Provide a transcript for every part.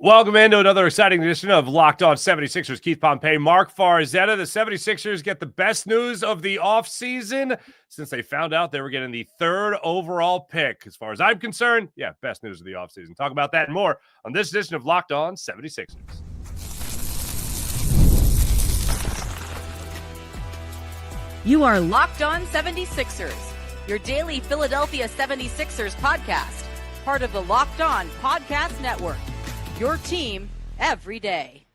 Welcome into another exciting edition of Locked On 76ers. Keith Pompey, Marc Farzetta. The 76ers get the best news of the offseason since they found out they were getting the third overall pick. As far as I'm concerned, best news of the offseason. Talk about that and more on this edition of Locked On 76ers. You are Locked On 76ers, your daily Philadelphia 76ers podcast, part of the Locked On Podcast Network. Your team every day.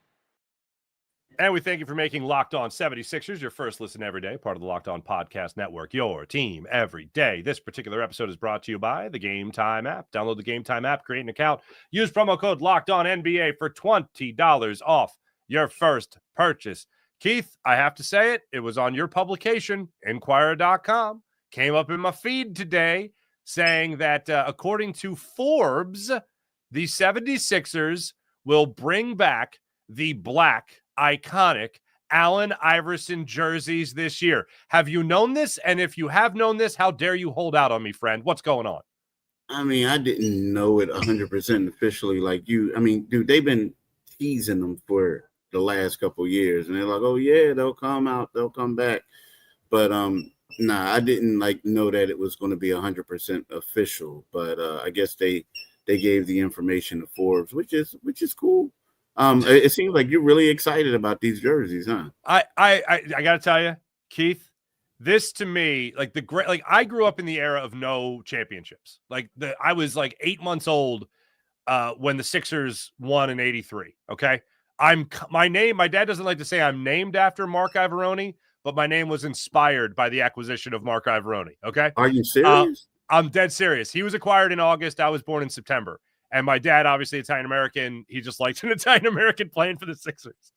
And we thank you for making Locked On 76ers your first listen every day, part of the Locked On Podcast Network, your team every day. This particular episode is brought to you by the Gametime app. Download the Gametime app, create an account, use promo code LOCKEDONNBA for $20 off your first purchase. Keith, I have to say it was on your publication, Inquirer.com, came up in my feed today saying that according to Forbes, the 76ers will bring back the black, iconic Allen Iverson jerseys this year. Have you known this? And if you have known this, how dare you hold out on me, friend? What's going on? I mean, I didn't know it 100% officially like you. I mean, dude, they've been teasing them for the last couple of years. And they're like, oh, yeah, they'll come out. They'll come back. But, nah, I didn't, know that it was going to be 100% official. But I guess they gave the information to Forbes, which is cool. It seems like you're really excited about these jerseys, huh? I got to tell you, Keith, this to me, I grew up in the era of no championships. I was 8 months old when the Sixers won in '83. Okay. My dad doesn't like to say I'm named after Marc Iverson, but my name was inspired by the acquisition of Marc Iverson. Okay. Are you serious? I'm dead serious. He was acquired in August. I was born in September. And my dad, obviously Italian-American, he just liked an Italian-American playing for the Sixers.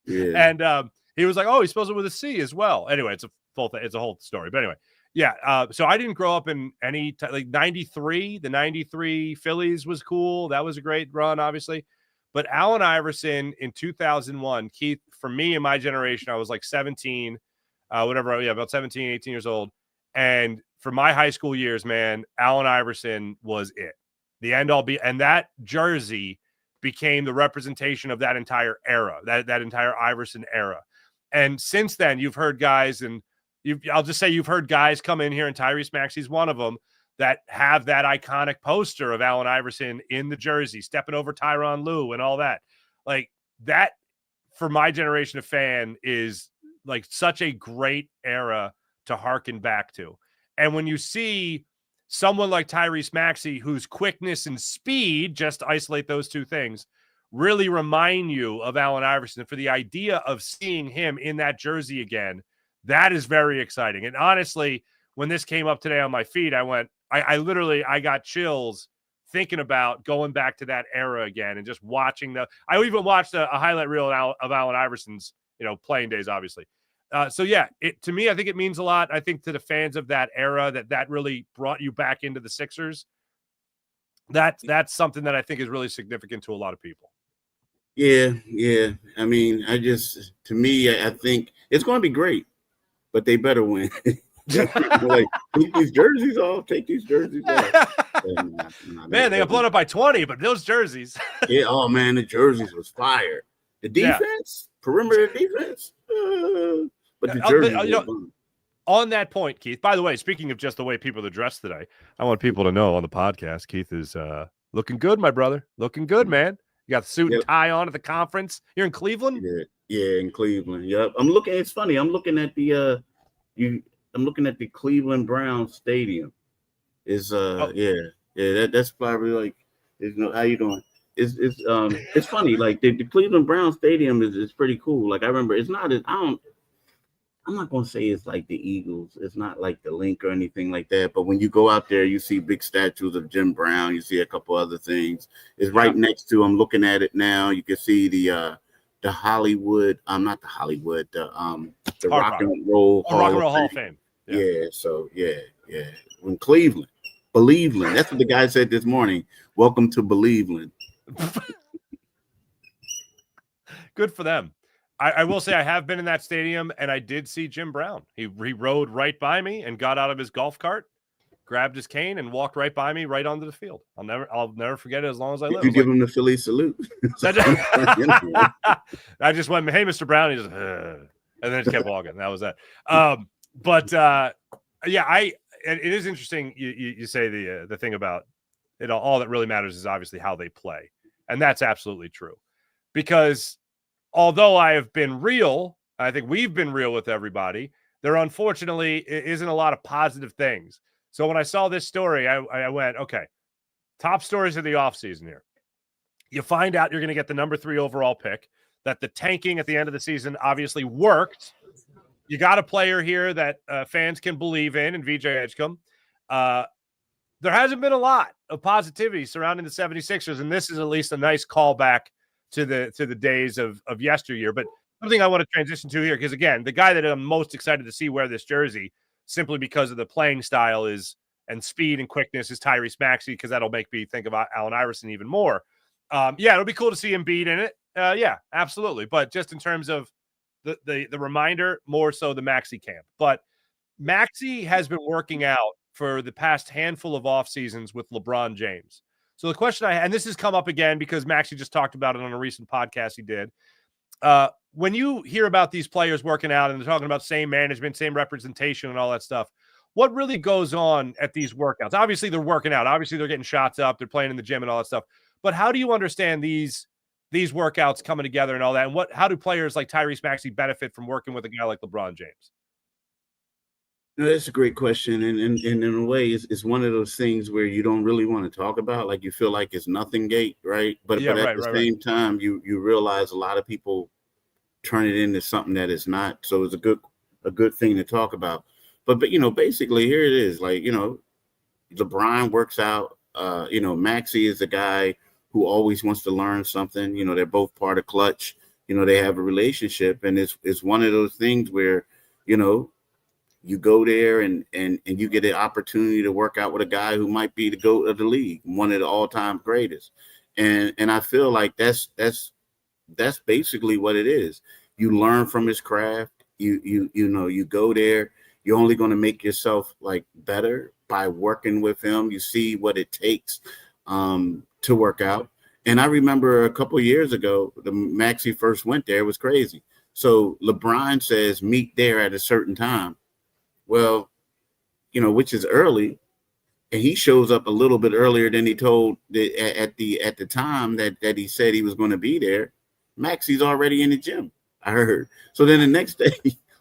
Yeah. And he was like, oh, he spells it with a C as well. Anyway, it's a full thing. It's a whole story. But anyway, so I didn't grow up in any – 93, the 93 Phillies was cool. That was a great run, obviously. But Allen Iverson in 2001, Keith, for me in my generation, I was 17, about 17, 18 years old. And for my high school years, man, Allen Iverson was it. The end all be, and that jersey became the representation of that entire era, that entire Iverson era. And since then, you've heard guys, and I'll just say you've heard guys come in here, and Tyrese Maxey's one of them, that have that iconic poster of Allen Iverson in the jersey, stepping over Tyronn Lue and all that. That, for my generation of fan, is such a great era to hearken back to. And when you see someone like Tyrese Maxey, whose quickness and speed, just to isolate those two things, really remind you of Allen Iverson, for the idea of seeing him in that jersey again, that is very exciting. And honestly, when this came up today on my feed, I went, I got chills thinking about going back to that era again and just watching I even watched a highlight reel of Allen Iverson's, playing days, obviously. To me, I think it means a lot. I think to the fans of that era, that really brought you back into the Sixers. That's something that I think is really significant to a lot of people. Yeah. I mean, I think it's going to be great, but they better win. Take these jerseys off. Man, they got blown up by 20, but those jerseys. Yeah. Oh man, the jerseys was fire. The defense, perimeter defense. But the jersey on that point, Keith, by the way, speaking of just the way people are dressed today, I want people to know on the podcast, Keith is looking good, my brother. Looking good, man. You got the suit and tie on at the conference. You're in Cleveland? Yeah, in Cleveland. Yep. It's funny. I'm looking at the Cleveland Browns stadium. That's probably how you doing? It's funny, the Cleveland Browns stadium is pretty cool. I remember it's not as I'm not gonna say it's like the Eagles, it's not like the Link or anything like that, but when you go out there, you see big statues of Jim Brown, you see a couple other things. It's right next to, I'm looking at it now, you can see the Hollywood, not the Hollywood, the Rock and Roll Hall of Fame. Yeah, so yeah. In Cleveland, Believeland. That's what the guy said this morning. Welcome to Believeland. Good for them. I will say I have been in that stadium, and I did see Jim Brown. He rode right by me and got out of his golf cart. grabbed his cane and walked right by me, right onto the field. I'll never forget it as long as I live. You give him the Philly salute. I just went, hey, Mr. Brown. He just, and then just kept walking. That was that. It is interesting. You say the thing about it. All that really matters is obviously how they play, and that's absolutely true. Because although I have been real, I think we've been real with everybody. There unfortunately isn't a lot of positive things. So when I saw this story, I went, okay, top stories of the offseason here. You find out you're going to get the number 3 overall pick, that the tanking at the end of the season obviously worked. You got a player here that fans can believe in VJ Edgecombe. There hasn't been a lot of positivity surrounding the 76ers, and this is at least a nice callback to the days of yesteryear. But something I want to transition to here, because, again, the guy that I'm most excited to see wear this jersey simply because of the playing style and speed and quickness is Tyrese Maxey, because that'll make me think about Allen Iverson even more. It'll be cool to see Embiid in it. Yeah, absolutely. But just in terms of the reminder, more so the Maxey camp. But Maxey has been working out for the past handful of off seasons with LeBron James. So the question and this has come up again because Maxey just talked about it on a recent podcast he did. When you hear about these players working out and they're talking about same management, same representation and all that stuff, what really goes on at these workouts? Obviously they're working out. Obviously they're getting shots up. They're playing in the gym and all that stuff. But how do you understand these workouts coming together and all that? And how do players like Tyrese Maxey benefit from working with a guy like LeBron James? No, that's a great question. And in a way, it's one of those things where you don't really want to talk about. Like you feel like it's nothing gate, right? But at the same time, you realize a lot of people turn it into something that it's not. So it's a good thing to talk about. But basically here it is. Like, LeBron works out. Maxey is a guy who always wants to learn something. They're both part of Clutch. They have a relationship, and it's one of those things where, you go there and you get an opportunity to work out with a guy who might be the GOAT of the league, one of the all-time greatest. And I feel like that's basically what it is. You learn from his craft. You go there. You're only going to make yourself like better by working with him. You see what it takes to work out. And I remember a couple of years ago, the Maxey first went there. It was crazy. So LeBron says, meet there at a certain time. Well, which is early, and he shows up a little bit earlier than he told at the time that he said he was going to be there. Maxey's already in the gym, I heard. So then the next day,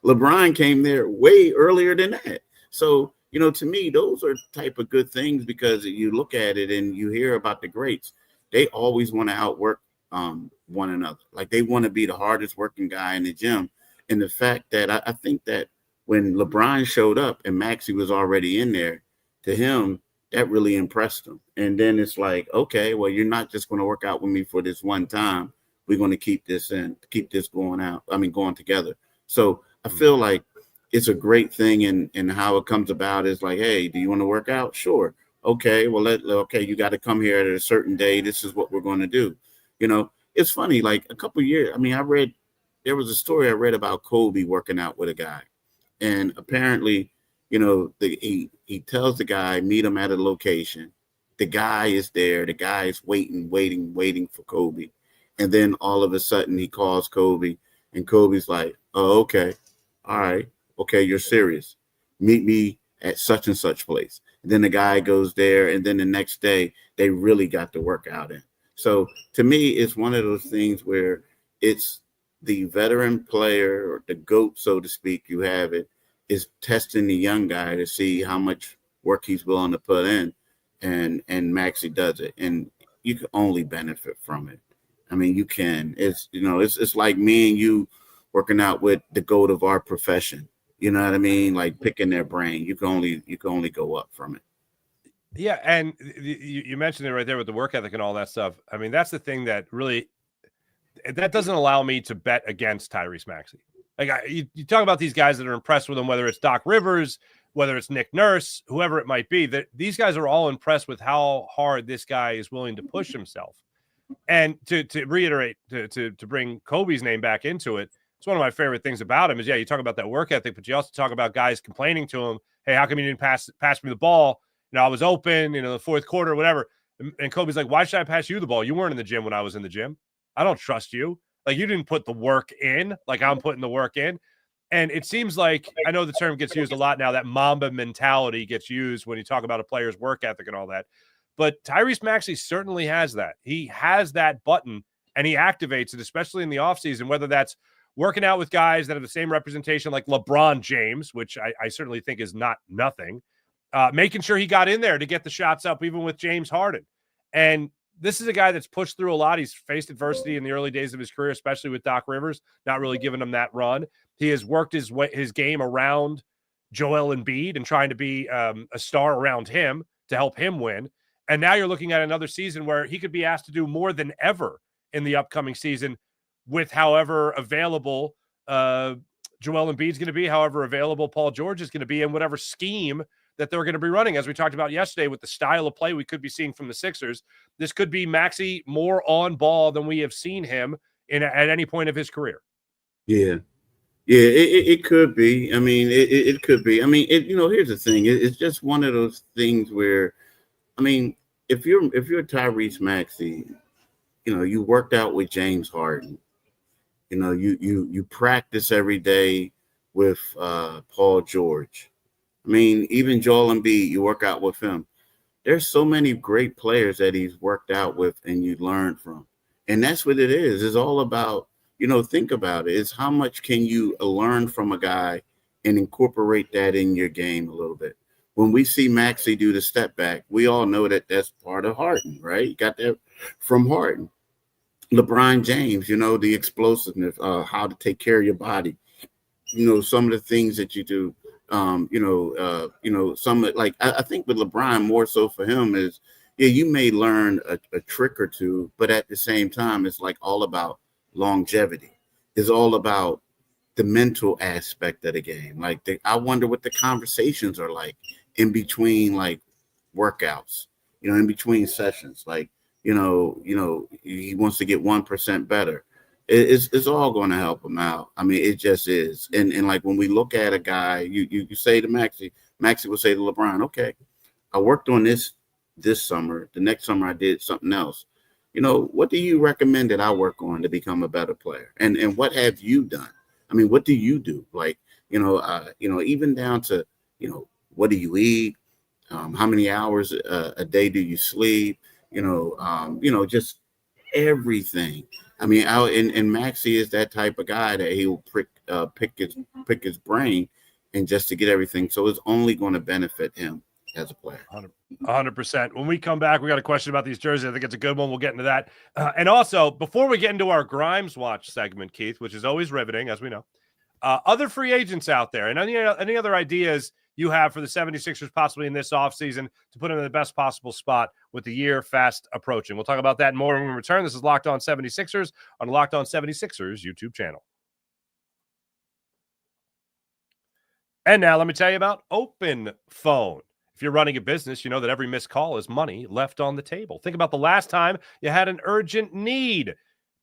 LeBron came there way earlier than that. So, to me, those are type of good things, because you look at it and you hear about the greats. They always want to outwork one another. Like they want to be the hardest working guy in the gym. And the fact that I think that when LeBron showed up and Maxey was already in there, to him, that really impressed him. And then it's like, okay, well, you're not just going to work out with me for this one time. We're going to keep this going together. So I feel like it's a great thing. And how it comes about is like, hey, do you want to work out? Sure. Okay, well, you got to come here at a certain day. This is what we're going to do. It's funny, like a couple of years. There was a story I read about Kobe working out with a guy. And apparently, he tells the guy, meet him at a location. The guy is there. The guy is waiting for Kobe. And then all of a sudden he calls Kobe, and Kobe's like, oh, okay. All right. Okay, you're serious. Meet me at such and such place. And then the guy goes there, and then the next day they really got to work out in. So to me, it's one of those things where it's the veteran player, or the GOAT, so to speak, you have it, is testing the young guy to see how much work he's willing to put in. And Maxey does it. And you can only benefit from it. You can. It's like me and you working out with the GOAT of our profession. You know what I mean? Like picking their brain. You can only go up from it. Yeah, and you mentioned it right there with the work ethic and all that stuff. That's the thing that really that doesn't allow me to bet against Tyrese Maxey. Like you talk about these guys that are impressed with him, whether it's Doc Rivers, whether it's Nick Nurse, whoever it might be, that these guys are all impressed with how hard this guy is willing to push himself. And to reiterate, to bring Kobe's name back into it, it's one of my favorite things about him is, you talk about that work ethic, but you also talk about guys complaining to him, hey, how come you didn't pass me the ball? I was open, the fourth quarter, whatever. And Kobe's like, why should I pass you the ball? You weren't in the gym when I was in the gym. I don't trust you. Like, you didn't put the work in, like I'm putting the work in. And it seems like, I know the term gets used a lot now, that Mamba mentality gets used when you talk about a player's work ethic and all that. But Tyrese Maxey certainly has that. He has that button, and he activates it, especially in the offseason, whether that's working out with guys that have the same representation like LeBron James, which I certainly think is not nothing, making sure he got in there to get the shots up, even with James Harden. And this is a guy that's pushed through a lot. He's faced adversity in the early days of his career, especially with Doc Rivers, not really giving him that run. He has worked his game around Joel Embiid and trying to be a star around him to help him win. And now you're looking at another season where he could be asked to do more than ever in the upcoming season with however available Joel Embiid's going to be, however available Paul George is going to be, and whatever scheme that they're going to be running. As we talked about yesterday with the style of play we could be seeing from the Sixers, this could be Maxey more on ball than we have seen him at any point of his career. Yeah. Yeah, it could be. I mean, it could be. I mean, here's the thing. It's just one of those things where, I mean, if you're Tyrese Maxey, you worked out with James Harden. You practice every day with Paul George. I mean, even Joel Embiid, you work out with him. There's so many great players that he's worked out with and you learn from. And that's what it is. It's all about, think about it. It's how much can you learn from a guy and incorporate that in your game a little bit. When we see Maxey do the step back, we all know that that's part of Harden, right? You got that from Harden. LeBron James, the explosiveness, how to take care of your body, some of the things that you do, some like I think with LeBron more so for him is, you may learn a trick or two, but at the same time, it's like all about longevity. It's all about the mental aspect of the game. Like I wonder what the conversations are like in between like workouts, in between sessions, like, he wants to get 1% better. It's all going to help him out. I mean, it just is. And like when we look at a guy, you say to Maxey will say to LeBron, okay, I worked on this summer. The next summer I did something else. What do you recommend that I work on to become a better player? And what have you done? I mean, what do you do? Like, even down to, what do you eat? How many hours a day do you sleep? Just everything. I mean, and Maxey is that type of guy that he will pick his brain and just to get everything. So it's only going to benefit him as a player. 100%. When we come back, we got a question about these jerseys. I think it's a good one. We'll get into that. And also, before we get into our Grimes Watch segment, Keith, which is always riveting, as we know, other free agents out there and any other ideas you have for the 76ers possibly in this offseason to put them in the best possible spot with the year fast approaching. We'll talk about that and more when we return. This is Locked On 76ers on the Locked On 76ers YouTube channel. And now let me tell you about OpenPhone. If you're running a business, you know that every missed call is money left on the table. Think about the last time you had an urgent need.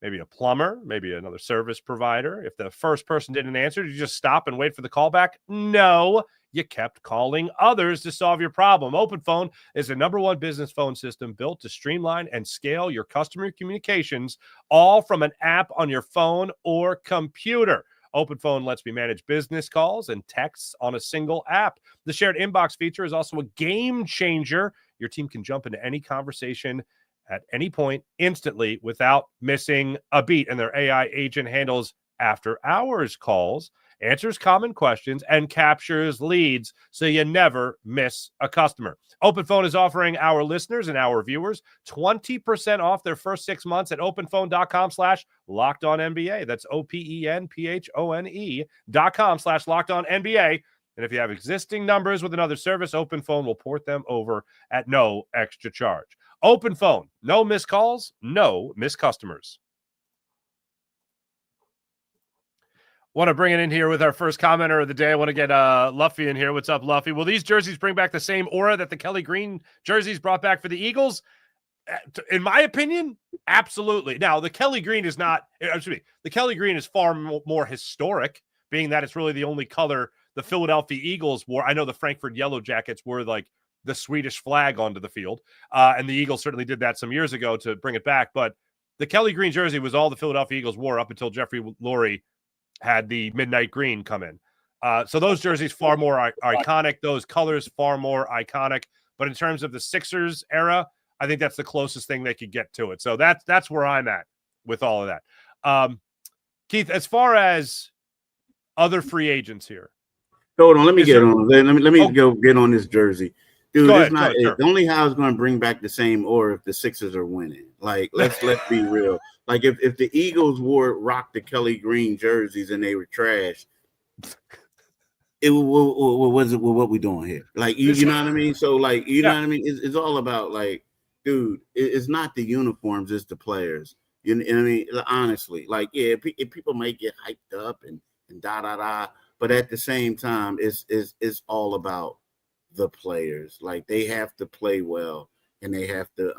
Maybe a plumber, maybe another service provider. If the first person didn't answer, did you just stop and wait for the call back? No, you kept calling others to solve your problem. OpenPhone is the #1 business phone system built to streamline and scale your customer communications, all from an app on your phone or computer. OpenPhone lets me manage business calls and texts on a single app. The shared inbox feature is also a game changer. Your team can jump into any conversation at any point instantly without missing a beat. And their AI agent handles after-hours calls, answers common questions, and captures leads so you never miss a customer. OpenPhone is offering our listeners and our viewers 20% off their first 6 months at openphone.com/LockedOnNBA. That's OPENPHONE.com/LockedOnNBA. And if you have existing numbers with another service, OpenPhone will port them over at no extra charge. OpenPhone, no missed calls, no missed customers. Want to bring it in here with our first commenter of the day. I want to get Luffy in here. What's up, Luffy? Will these jerseys bring back the same aura that the Kelly Green jerseys brought back for the Eagles? In my opinion, absolutely. Now, the Kelly Green is not, the Kelly Green is far more historic, being that it's really the only color the Philadelphia Eagles wore. I know the Frankfurt Yellow Jackets were like the Swedish flag onto the field. And the Eagles certainly did that some years ago to bring it back. But the Kelly green jersey was all the Philadelphia Eagles wore up until Jeffrey Lurie had the midnight green come in. So those jerseys far more iconic. Those colors far more iconic. But in terms of the Sixers era, I think that's the closest thing they could get to it. So that's where I'm at with all of that. Keith, as far as other free agents here. Hold on, let me get on. Let me go get on this jersey. Dude, Go it's ahead, not sure. the only how it's going to bring back the same or if the Sixers are winning. Like, let's be real. Like, if the Eagles rocked the Kelly green jerseys and they were trash, what we doing here? Like, you know what I mean? So, like, you know what I mean? It's all about, like, dude, it's not the uniforms, it's the players. You know what I mean? Honestly, like, yeah, if people might get hyped up and da, but at the same time, it's all about the players. Like, they have to play well, and they have to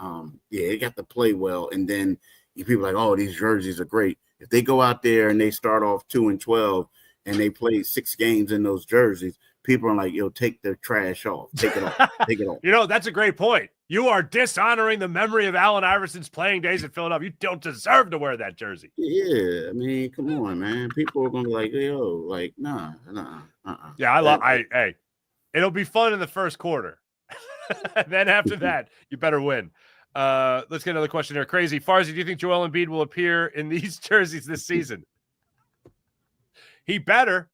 they got to play well. And then people are like, oh, these jerseys are great. If they go out there and they start off 2-12 and they play 6 games in those jerseys, people are like, yo, take the trash off, take it off, take it off. You know, that's a great point. You are dishonoring the memory of Allen Iverson's playing days in Philadelphia. You don't deserve to wear that jersey. Yeah, I mean, come on, man. People are gonna be like, yo, like, nah. Yeah, hey, it'll be fun in the first quarter. Then after that, you better win. Let's get another question here. Crazy Farzy, do you think Joel Embiid will appear in these jerseys this season? He better.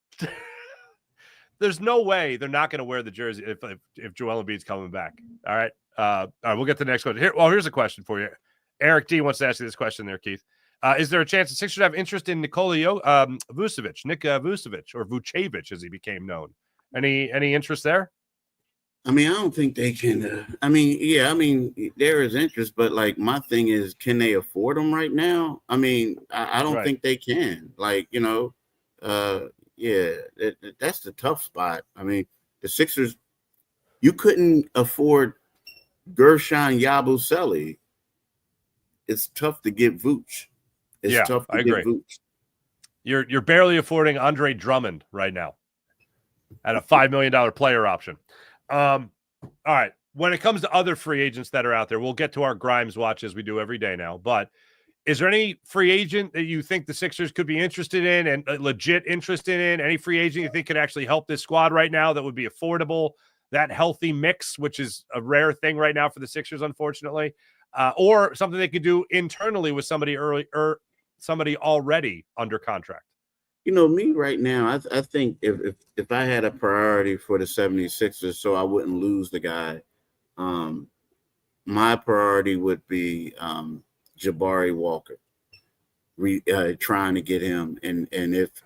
There's no way they're not going to wear the jersey if Joel Embiid's coming back. All right. We'll get to the next one. Here's a question for you. Eric D wants to ask you this question there, Keith. Is there a chance the Sixers have interest in Nikola Vucevic, Nick Vucevic, or Vucevic as he became known? Any interest there? I mean, I don't think they can. There is interest, but like my thing is, can they afford them right now? I mean, I don't think they can. Like, you know, that's the tough spot. I mean, the Sixers, you couldn't afford Gershon Yabusele. It's tough to get Vooch. It's tough to get Vooch. You're barely affording Andre Drummond right now at a $5 million player option. All right. When it comes to other free agents that are out there, we'll get to our Grimes watch as we do every day now. But is there any free agent that you think the Sixers could be interested in and legit interested in? Any free agent you think could actually help this squad right now that would be affordable, that healthy mix, which is a rare thing right now for the Sixers, unfortunately, or something they could do internally with somebody early or somebody already under contract? You know, me right now, I think if I had a priority for the 76ers so I wouldn't lose the guy, my priority would be Jabari Walker, trying to get him. And if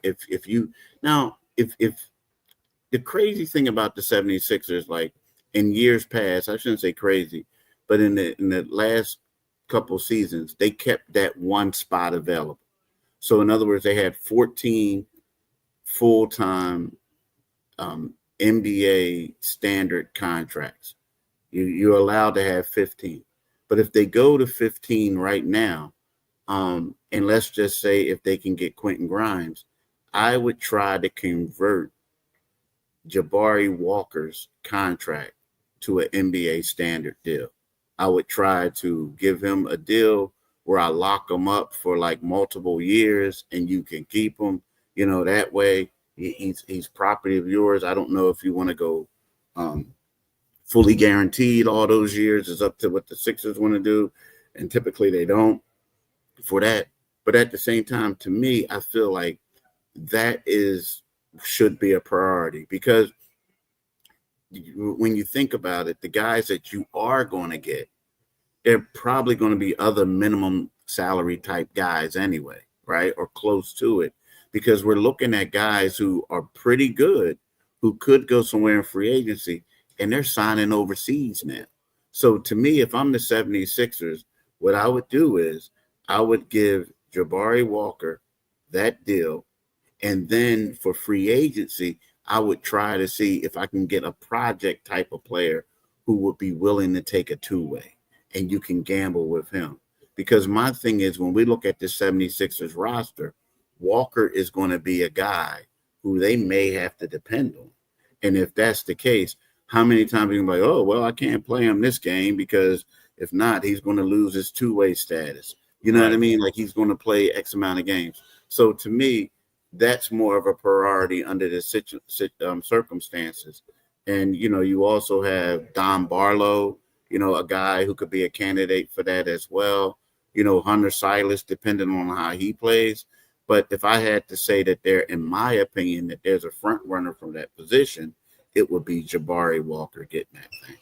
the crazy thing about the 76ers, like in years past, I shouldn't say crazy, but in the last couple seasons, they kept that one spot available. So in other words, they had 14 full-time NBA standard contracts. You're allowed to have 15. But if they go to 15 right now, and let's just say if they can get Quentin Grimes, I would try to convert Jabari Walker's contract to an NBA standard deal. I would try to give him a deal where I lock him up for like multiple years and you can keep him, you know, that way he's property of yours. I don't know if you want to go fully guaranteed all those years. Is up to what the Sixers want to do. And typically they don't for that. But at the same time, to me, I feel like that should be a priority because when you think about it, the guys that you are going to get, they're probably going to be other minimum salary type guys anyway, right? Or close to it, because we're looking at guys who are pretty good, who could go somewhere in free agency, and they're signing overseas now. So to me, if I'm the 76ers, what I would do is I would give Jabari Walker that deal. And then for free agency, I would try to see if I can get a project type of player who would be willing to take a two-way. And you can gamble with him. Because my thing is, when we look at the 76ers roster, Walker is going to be a guy who they may have to depend on. And if that's the case, how many times you can be like, oh, well, I can't play him this game because if not, he's going to lose his two-way status. You know what I mean? Like he's going to play X amount of games. So to me, that's more of a priority under the circumstances. And, you also have Don Barlow, a guy who could be a candidate for that as well. Hunter Silas, depending on how he plays. But if I had to say that in my opinion, that there's a front runner from that position, it would be Jabari Walker getting that thing.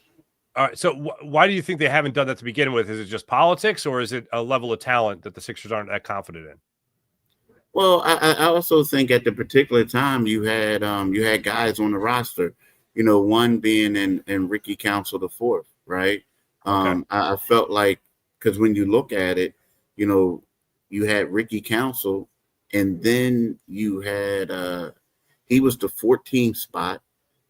All right. So why do you think they haven't done that to begin with? Is it just politics, or is it a level of talent that the Sixers aren't that confident in? Well, I also think at the particular time you had guys on the roster, one being in Ricky Council IV, right? Okay. I felt like, because when you look at it, you had Ricky Council, and then you had he was the 14th spot.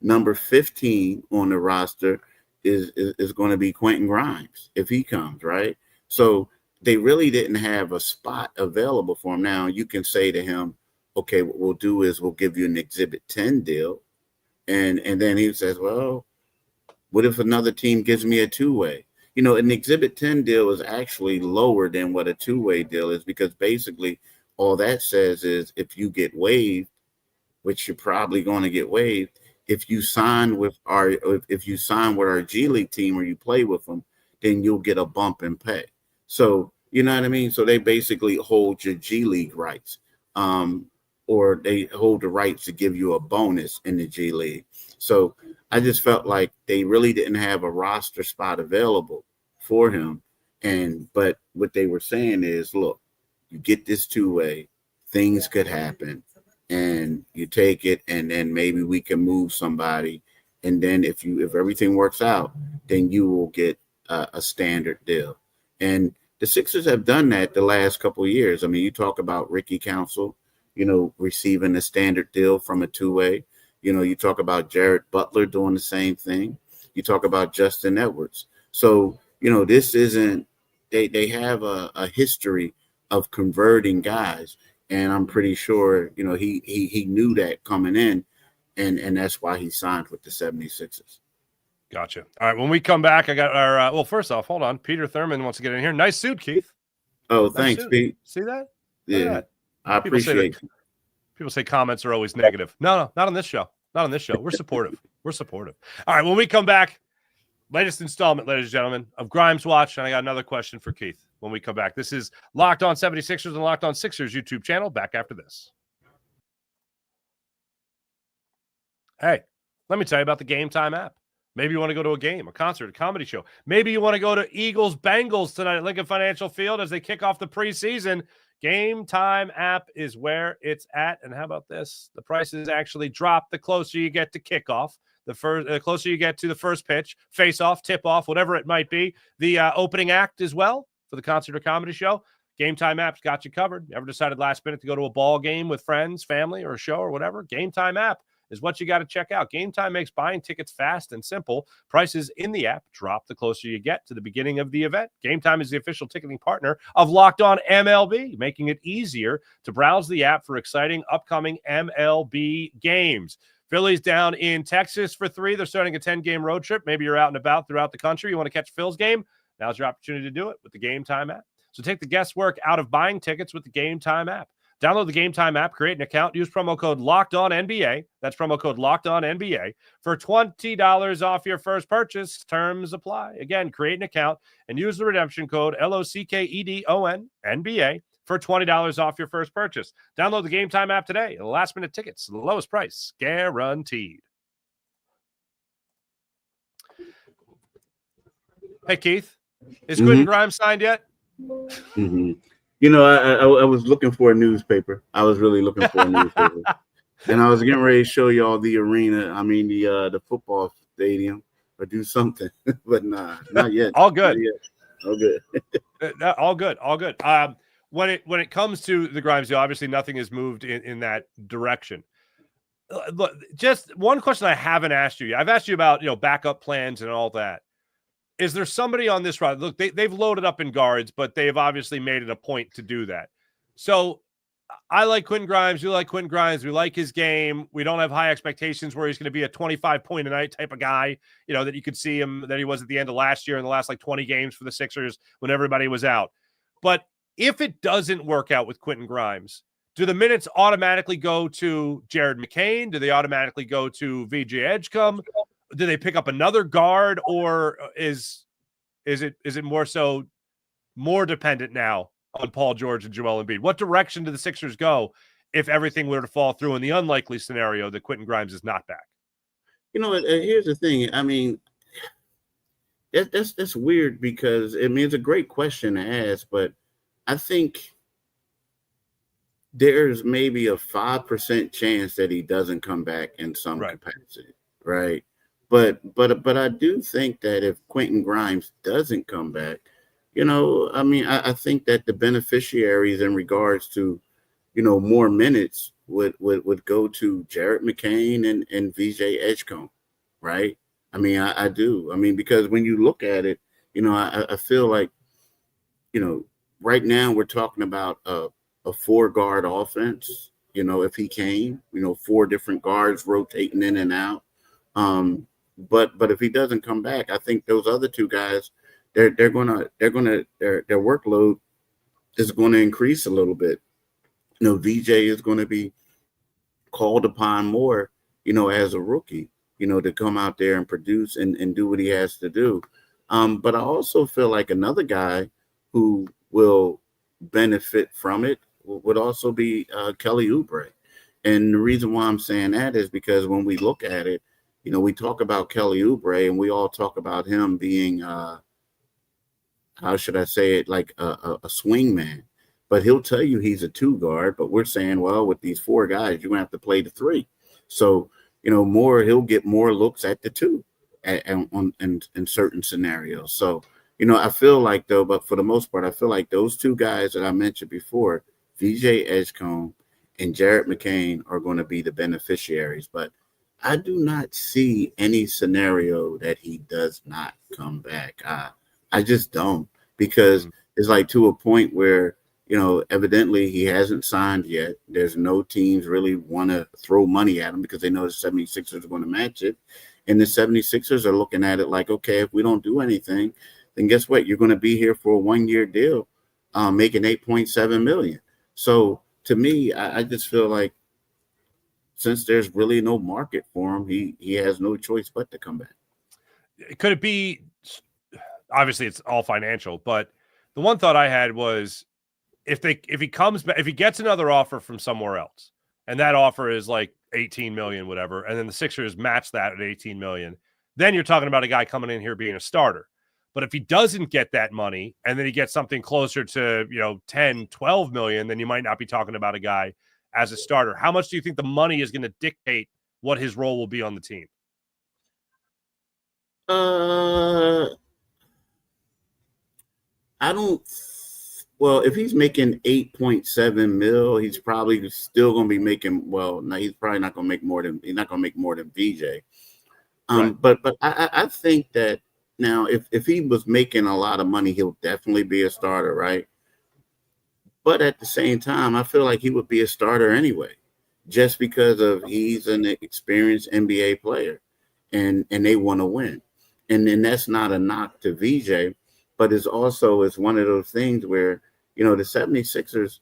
Number 15 on the roster is going to be Quentin Grimes if he comes, right? So they really didn't have a spot available for him. Now you can say to him, okay, what we'll do is we'll give you an Exhibit 10 deal. And then he says, well, what if another team gives me a two-way? An Exhibit 10 deal is actually lower than what a two-way deal is, because basically all that says is if you get waived, which you're probably going to get waived, if you sign with our G League team or you play with them, then you'll get a bump in pay. So, you know what I mean? So they basically hold your G League rights, or they hold the rights to give you a bonus in the G League. So I just felt like they really didn't have a roster spot available for him. But what they were saying is, look, you get this two-way, things could happen, and you take it, and then maybe we can move somebody. And then if everything works out, then you will get a standard deal. And the Sixers have done that the last couple of years. I mean, you talk about Ricky Council, receiving a standard deal from a two-way. You talk about Jared Butler doing the same thing. You talk about Justin Edwards. So, this isn't – they have a history of converting guys. And I'm pretty sure, he knew that coming in, and that's why he signed with the 76ers. Gotcha. All right, when we come back, I got our well, first off, hold on. Peter Thurman wants to get in here. Nice suit, Keith. Oh, nice thanks, suit. Pete. See that? Yeah, that. I appreciate it. People say comments are always negative. No, not on this show. Not on this show. We're supportive. We're supportive. All right, when we come back, latest installment, ladies and gentlemen, of Grimes Watch, and I got another question for Keith when we come back. This is Locked On 76ers and Locked On Sixers YouTube channel. Back after this. Hey, let me tell you about the Gametime app. Maybe you want to go to a game, a concert, a comedy show. Maybe you want to go to Eagles-Bengals tonight at Lincoln Financial Field as they kick off the preseason. Gametime app is where it's at. And how about this? The prices actually drop the closer you get to kickoff. The closer you get to the first pitch, face-off, tip-off, whatever it might be. The opening act as well for the concert or comedy show. Gametime app's got you covered. You ever decided last minute to go to a ball game with friends, family, or a show or whatever? Gametime app is what you got to check out. Gametime makes buying tickets fast and simple. Prices in the app drop the closer you get to the beginning of the event. Gametime is the official ticketing partner of Locked On MLB, making it easier to browse the app for exciting upcoming MLB games. Phillies down in Texas for 3. They're starting a 10-game road trip. Maybe you're out and about throughout the country. You want to catch a Phil's game? Now's your opportunity to do it with the Gametime app. So take the guesswork out of buying tickets with the Gametime app. Download the Gametime app, create an account, use promo code LOCKEDONNBA. That's promo code LOCKEDONNBA for $20 off your first purchase. Terms apply. Again, create an account and use the redemption code LOCKEDONNBA for $20 off your first purchase. Download the Gametime app today. Last-minute tickets, the lowest price, guaranteed. Hey, Keith, is Quentin Grimes signed yet? Mm-hmm. I was looking for a newspaper. I was really looking for a newspaper. And I was getting ready to show y'all the arena. I mean, the football stadium, or do something. But nah, not yet. All good. All good. All good. All good. When it comes to the Grimes deal, obviously nothing has moved in that direction. Look, just one question I haven't asked you. I've asked you about backup plans and all that. Is there somebody on this roster? Look, they've loaded up in guards, but they've obviously made it a point to do that. So I like Quentin Grimes. You like Quentin Grimes. We like his game. We don't have high expectations where he's going to be a 25-point a night type of guy, that you could see him, that he was at the end of last year in the last 20 games for the Sixers when everybody was out. But if it doesn't work out with Quentin Grimes, do the minutes automatically go to Jared McCain? Do they automatically go to VJ Edgecombe? Do they pick up another guard, or is it more dependent now on Paul George and Joel Embiid? What direction do the Sixers go if everything were to fall through in the unlikely scenario that Quentin Grimes is not back? Here's the thing. I mean, that's weird because, it's a great question to ask, but I think there's maybe a 5% chance that he doesn't come back in some capacity, right? But I do think that if Quentin Grimes doesn't come back, I think that the beneficiaries in regards to, more minutes would go to Jared McCain and VJ Edgecombe, right? I do. Because when you look at it, I feel like, right now we're talking about a 4-guard offense, if he came, 4 different guards rotating in and out. But if he doesn't come back, I think those other 2 guys, their workload is going to increase a little bit. VJ is going to be called upon more, as a rookie, to come out there and produce and do what he has to do. But I also feel like another guy who will benefit from it would also be Kelly Oubre. And the reason why I'm saying that is because when we look at it, we talk about Kelly Oubre and we all talk about him being, how should I say it, like a swing man. But he'll tell you he's a 2-guard, but we're saying, well, with these 4 guys, you're going to have to play the 3. So, he'll get more looks at the 2 in certain scenarios. So, I feel like, though, but for the most part, I feel like those 2 guys that I mentioned before, VJ Edgecombe and Jared McCain, are going to be the beneficiaries. But I do not see any scenario that he does not come back. I just don't, because it's like to a point where, evidently he hasn't signed yet. There's no teams really want to throw money at him because they know the 76ers are going to match it. And the 76ers are looking at it like, okay, if we don't do anything, then guess what? You're going to be here for a 1-year deal, making $8.7 million. So to me, I just feel like since there's really no market for him, he has no choice but to come back. Could it be, obviously it's all financial, but the one thought I had was if he comes back, if he gets another offer from somewhere else, and that offer is like 18 million, whatever, and then the Sixers match that at 18 million, then you're talking about a guy coming in here being a starter. But if he doesn't get that money and then he gets something closer to, 10, 12 million, then you might not be talking about a guy as a starter. How much do you think the money is going to dictate what his role will be on the team? Well, if he's making 8.7 mil, he's probably still going to be making, well, no, he's probably not going to make more than, he's not going to make more than VJ. Right. But I think that now if he was making a lot of money, he'll definitely be a starter, right? But at the same time, I feel like he would be a starter anyway, just because of he's an experienced NBA player and they want to win. And then that's not a knock to VJ, but it's one of those things where, the 76ers,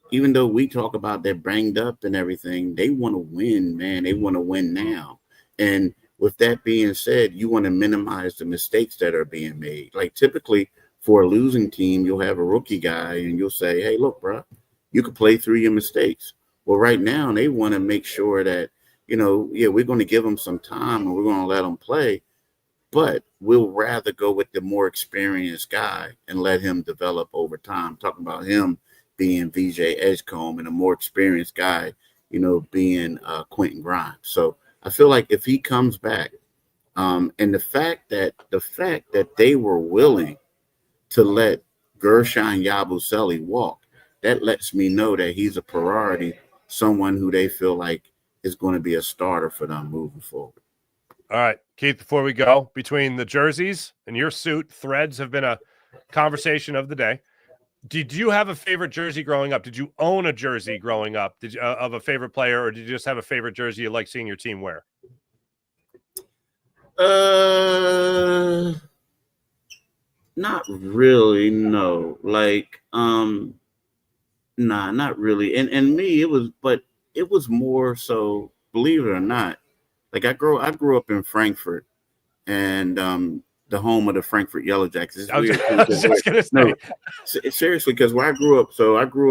even though we talk about they're banged up and everything, they want to win, man. They want to win now. And with that being said, you want to minimize the mistakes that are being made. Like typically for a losing team, you'll have a rookie guy and you'll say, hey, look, bro, you can play through your mistakes. Well, right now they want to make sure that, we're going to give them some time and we're going to let them play. But we'll rather go with the more experienced guy and let him develop over time. I'm talking about him being VJ Edgecombe and a more experienced guy, being Quentin Grimes. So I feel like if he comes back, and the fact that they were willing to let Gershon Yabusele walk, that lets me know that he's a priority, someone who they feel like is going to be a starter for them moving forward. All right, Keith, before we go, between the jerseys and your suit, threads have been a conversation of the day. Did you have a favorite jersey growing up? Did you own a jersey growing up? Did you, of a favorite player, or did you just have a favorite jersey you like seeing your team wear? Not really. No, like, nah, not really. And me, it was more so. Believe it or not, like I grew up in Frankfurt, and the home of the Frankfurt Yellow Jackets. I was just gonna say. No, seriously, because where I grew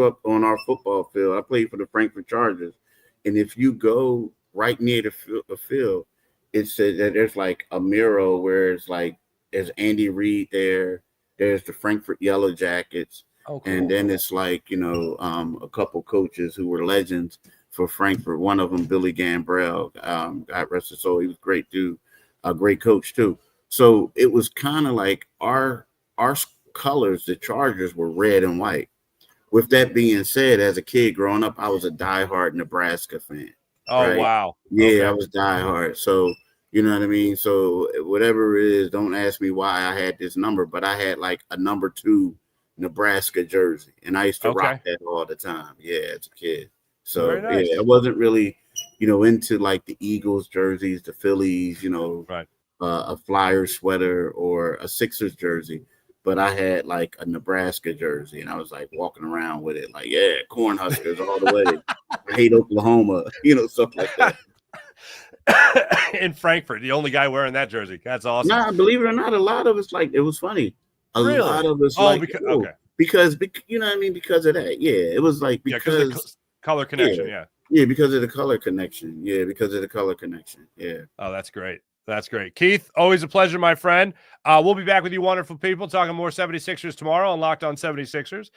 up on our football field. I played for the Frankfurt Chargers, and if you go right near the field, it says that there's like a mural where it's like there's Andy Reid there, there's the Frankfurt Yellow Jackets, and then it's like a couple coaches who were legends for Frankfurt. One of them, Billy Gambrell, God rest his soul, he was a great dude, a great coach too. So it was kind of like our colors, the Chargers, were red and white. With that being said, as a kid growing up, I was a diehard Nebraska fan. Oh, right? Wow. Yeah, okay. I was diehard. So, you know what I mean? So whatever it is, don't ask me why I had this number, but I had like a number 2 Nebraska jersey, and I used to rock that all the time. Yeah, as a kid. So, nice. Yeah, I wasn't really, into like the Eagles jerseys, the Phillies, right. A Flyers sweater or a Sixers jersey, but I had like a Nebraska jersey, and I was like walking around with it, like, yeah, Cornhuskers all the way. I hate Oklahoma, stuff like that. In Frankfurt, the only guy wearing that jersey. That's awesome. Nah, believe it or not, a lot of us like it was funny. A lot of us because you know what I mean, because of that. Yeah, it was like because of the color connection. Yeah, because of the color connection. Yeah, because of the color connection. Yeah. Oh, that's great. That's great. Keith, always a pleasure, my friend. We'll be back with you wonderful people talking more 76ers tomorrow on Locked On 76ers.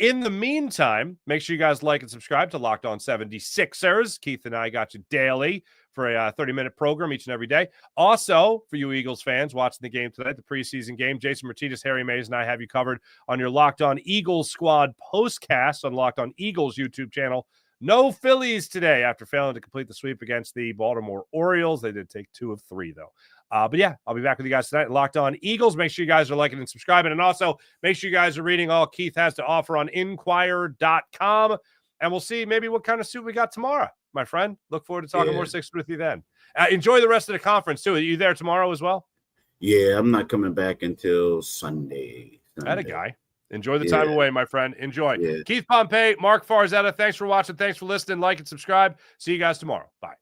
In the meantime, make sure you guys like and subscribe to Locked On 76ers. Keith and I got you daily for a 30-minute program each and every day. Also, for you Eagles fans watching the game tonight, the preseason game, Jason Martinez, Harry Mays, and I have you covered on your Locked On Eagles Squad postcast on Locked On Eagles YouTube channel. No Phillies today after failing to complete the sweep against the Baltimore Orioles. They did take 2 of 3, though. But yeah, I'll be back with you guys tonight. Locked On Eagles. Make sure you guys are liking and subscribing. And also make sure you guys are reading all Keith has to offer on Inquirer.com. And we'll see maybe what kind of suit we got tomorrow, my friend. Look forward to talking more Sixers with you then. Enjoy the rest of the conference, too. Are you there tomorrow as well? Yeah, I'm not coming back until Sunday. That a guy. Enjoy the time away, my friend. Enjoy. Yeah. Keith Pompey, Marc Farzetta, thanks for watching. Thanks for listening. Like and subscribe. See you guys tomorrow. Bye.